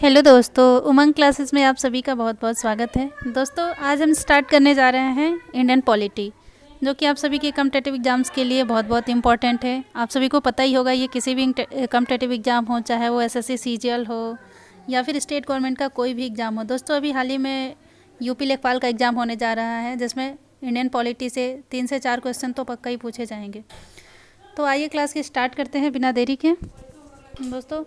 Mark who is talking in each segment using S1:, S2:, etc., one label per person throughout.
S1: Hello दोस्तों, उमंग classes में आप सभी का बहुत बहुत स्वागत है। दोस्तों आज हम स्टार्ट करने जा रहे हैं इंडियन पॉलिटी, जो कि आप सभी के कॉम्पिटिटिव एग्जाम्स के लिए बहुत बहुत इंपॉर्टेंट है। आप सभी को पता ही होगा, ये किसी भी कॉम्पिटिटिव एग्जाम हो, चाहे वो एसएससी सीजीएल हो या फिर स्टेट गवर्नमेंट का कोई भी एग्ज़ाम हो। दोस्तों अभी हाल ही में यूपी लेखपाल का एग्ज़ाम होने जा रहा है, जिसमें इंडियन पॉलिटी से 3 से 4 क्वेश्चन तो पक्का ही पूछे जाएंगे। तो आइए क्लास की स्टार्ट करते हैं बिना देरी के। दोस्तों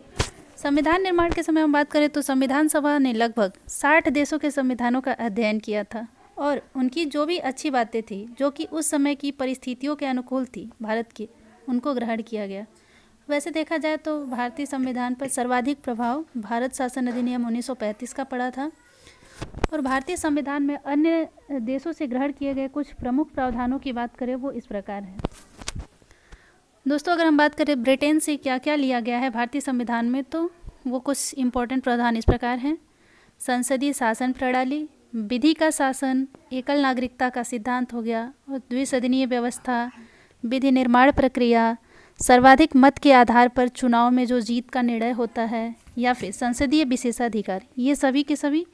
S1: संविधान निर्माण के समय हम बात करें तो संविधान सभा ने लगभग 60 देशों के संविधानों का अध्ययन किया था और उनकी जो भी अच्छी बातें थी, जो कि उस समय की परिस्थितियों के अनुकूल थी भारत की, उनको ग्रहण किया गया। वैसे देखा जाए तो भारतीय संविधान पर सर्वाधिक प्रभाव भारत शासन अधिनियम 1935 का पड़ा था। और भारतीय संविधान में अन्य देशों से ग्रहण किए गए कुछ प्रमुख प्रावधानों की बात करें वो इस प्रकार है। दोस्तों अगर हम बात करें ब्रिटेन से क्या क्या लिया गया है भारतीय संविधान में, तो वो कुछ इम्पोर्टेंट प्रावधान इस प्रकार हैं। संसदीय शासन प्रणाली, विधि का शासन, एकल नागरिकता का सिद्धांत हो गया, और द्विसदनीय व्यवस्था, विधि निर्माण प्रक्रिया, सर्वाधिक मत के आधार पर चुनाव में जो जीत का निर्णय होता है, या फिर संसदीय विशेषाधिकार, ये सभी के सभी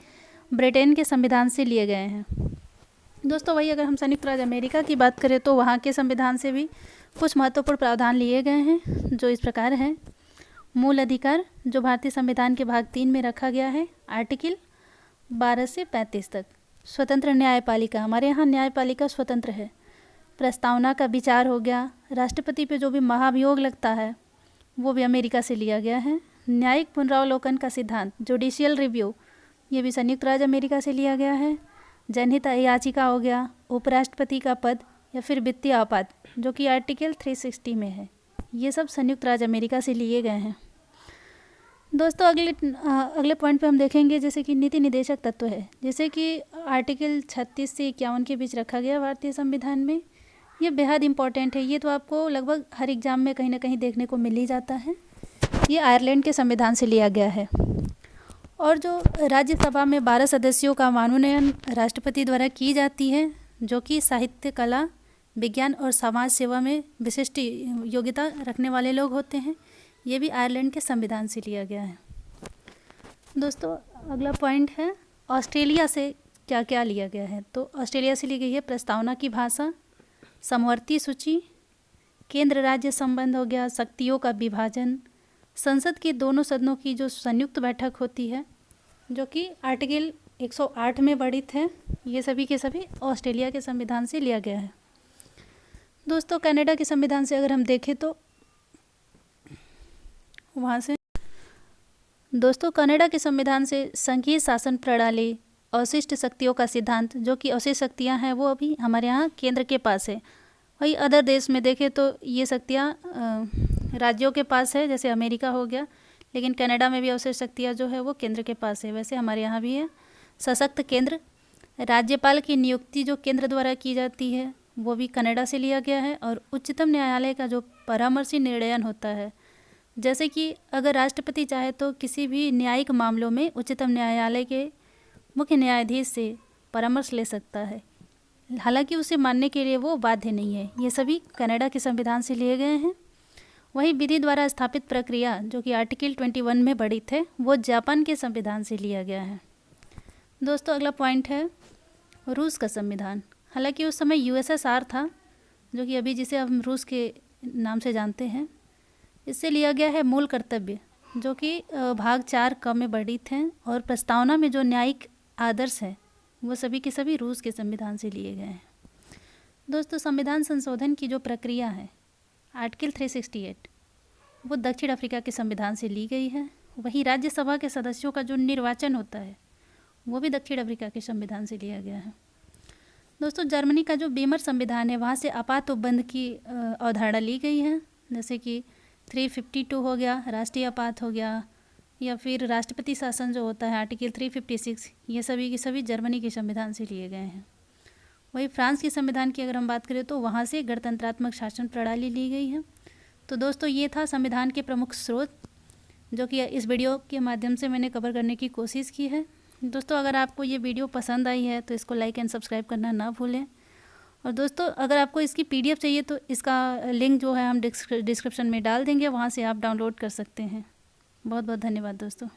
S1: ब्रिटेन के संविधान से लिए गए हैं। दोस्तों वही अगर हम संयुक्त राज्य अमेरिका की बात करें तो वहाँ के संविधान से भी कुछ महत्वपूर्ण प्रावधान लिए गए हैं, जो इस प्रकार हैं। मूल अधिकार, जो भारतीय संविधान के भाग 3 में रखा गया है, आर्टिकल 12 से 35 तक। स्वतंत्र न्यायपालिका, हमारे यहाँ न्यायपालिका स्वतंत्र है। प्रस्तावना का विचार हो गया। राष्ट्रपति पे जो भी महाभियोग लगता है वो भी अमेरिका से लिया गया है। न्यायिक पुनरावलोकन का सिद्धांत, जुडिशियल रिव्यू, ये भी संयुक्त राज्य अमेरिका से लिया गया है। जनहित याचिका हो गया। उपराष्ट्रपति का पद या फिर वित्तीय आपात, जो कि आर्टिकल 360 में है, ये सब संयुक्त राज्य अमेरिका से लिए गए हैं। दोस्तों अगले पॉइंट पे हम देखेंगे जैसे कि नीति निदेशक तत्व है, जैसे कि आर्टिकल 36 से 51 के बीच रखा गया भारतीय संविधान में। ये बेहद इंपॉर्टेंट है, ये तो आपको लगभग हर एग्जाम में कहीं ना कहीं देखने को मिल ही जाता है। ये आयरलैंड के संविधान से लिया गया है। और जो राज्यसभा में 12 सदस्यों का मनोनयन राष्ट्रपति द्वारा की जाती है, जो कि साहित्य, कला, विज्ञान और समाज सेवा में विशिष्ट योग्यता रखने वाले लोग होते हैं, ये भी आयरलैंड के संविधान से लिया गया है। दोस्तों अगला पॉइंट है ऑस्ट्रेलिया से क्या क्या लिया गया है। तो ऑस्ट्रेलिया से ली गई है प्रस्तावना की भाषा, समवर्ती सूची, केंद्र राज्य संबंध हो गया, शक्तियों का विभाजन, संसद के दोनों सदनों की जो संयुक्त बैठक होती है, जो कि आर्टिकल 108 में वर्णित है, ये सभी के सभी ऑस्ट्रेलिया के संविधान से लिया गया है। दोस्तों कनाडा के संविधान से अगर हम देखें तो वहाँ से दोस्तों कनाडा के संविधान से संघीय शासन प्रणाली, अवशिष्ट शक्तियों का सिद्धांत, जो कि अवशिष्ट शक्तियाँ हैं वो अभी हमारे यहाँ केंद्र के पास है। वही अदर देश में देखें तो ये शक्तियाँ राज्यों के पास है, जैसे अमेरिका हो गया, लेकिन कनाडा में भी अवशिष्ट शक्तियाँ जो है वो केंद्र के पास है। वैसे हमारे यहाँ भी है। सशक्त केंद्र, राज्यपाल की नियुक्ति जो केंद्र द्वारा की जाती है वो भी कनाडा से लिया गया है। और उच्चतम न्यायालय का जो परामर्शी निर्णयन होता है, जैसे कि अगर राष्ट्रपति चाहे तो किसी भी न्यायिक मामलों में उच्चतम न्यायालय के मुख्य न्यायाधीश से परामर्श ले सकता है, हालांकि उसे मानने के लिए वो बाध्य नहीं है। ये सभी कनाडा के संविधान से लिए गए हैं। वही विधि द्वारा स्थापित प्रक्रिया, जो कि आर्टिकल 21 में वर्णित है, वो जापान के संविधान से लिया गया है। दोस्तों अगला पॉइंट है रूस का संविधान। हालांकि उस समय यूएसएसआर था, जो कि अभी जिसे हम रूस के नाम से जानते हैं। इससे लिया गया है मूल कर्तव्य, जो कि भाग 4 क में वर्णित हैं। और प्रस्तावना में जो न्यायिक आदर्श है वो सभी के सभी रूस के संविधान से लिए गए हैं। दोस्तों संविधान संशोधन की जो प्रक्रिया है, आर्टिकल 368, वो दक्षिण अफ्रीका के संविधान से ली गई है। वहीं राज्यसभा के सदस्यों का जो निर्वाचन होता है वो भी दक्षिण अफ्रीका के संविधान से लिया गया है। दोस्तों जर्मनी का जो बीमर संविधान है, वहाँ से आपात उपबंध की अवधारणा ली गई है, जैसे कि 352 हो गया, राष्ट्रीय आपात हो गया, या फिर राष्ट्रपति शासन जो होता है आर्टिकल 356, ये सभी के सभी जर्मनी के संविधान से लिए गए हैं। वही फ्रांस के संविधान की अगर हम बात करें तो वहाँ से गणतंत्रात्मक शासन प्रणाली ली गई है। तो दोस्तों ये था संविधान के प्रमुख स्रोत, जो कि इस वीडियो के माध्यम से मैंने कवर करने की कोशिश की है। दोस्तों अगर आपको ये वीडियो पसंद आई है तो इसको लाइक एंड सब्सक्राइब करना ना भूलें। और दोस्तों अगर आपको इसकी पीडीएफ चाहिए तो इसका लिंक जो है हम डिस्क्रिप्शन में डाल देंगे, वहाँ से आप डाउनलोड कर सकते हैं। बहुत बहुत धन्यवाद दोस्तों।